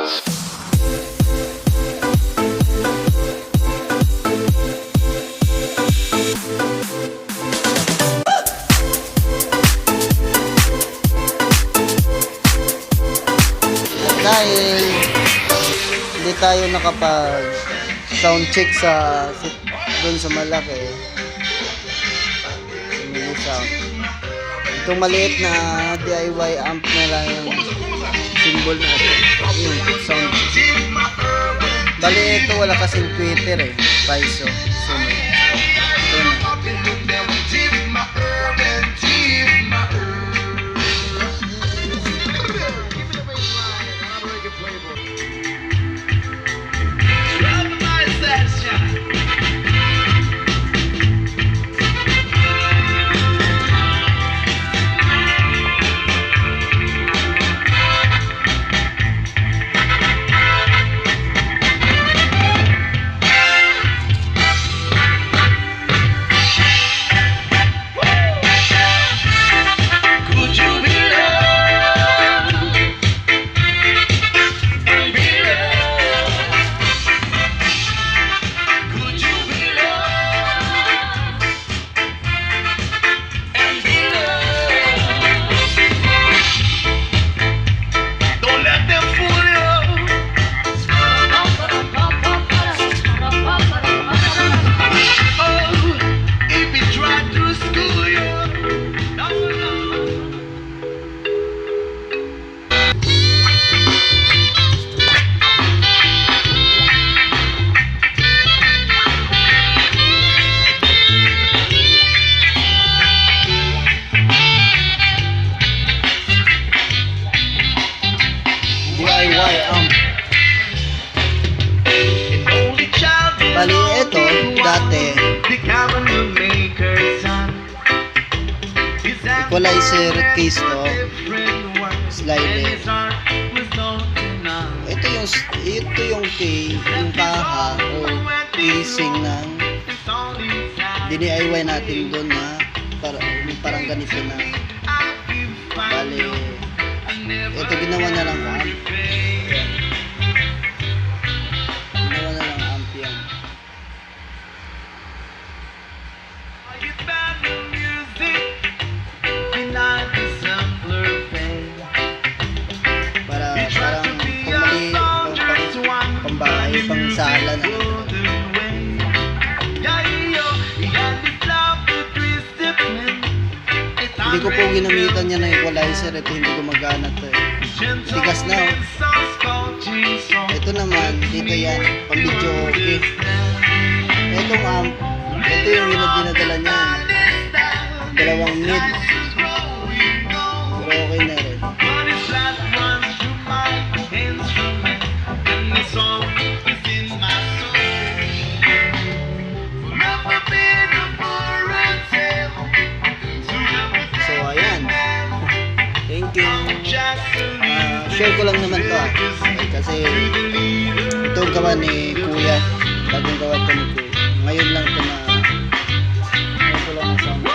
Dahil hindi tayo nakapag sound check sa doon sa malaki sa mini sound, itong maliit na DIY amp na lang yung symbol natin, yung sound check. Bali ito wala kasing Twitter price, so ito na. DIY amp. Bali ito dati equalizer case to, slider. Ito yung kaha o casing ng DIY natin doon na parang ganito na. Bali ito ginawa na lang amp. Ginawa na lang amp yan. Parang pambahay, pang sala na. Hindi ko po ginamitan niya ng equalizer. Ito hindi gumagana to tigas na Ito naman, dito yan, pang video okay. Itong amp, ito yung dinadala niya, dalawang mid, pero okay na rin. So ayan, thank you. Share ko lang naman to kasi ito gawa ni Kuya, bagong gawa to ni Kuya. Ngayon lang to na ito lang ang sound.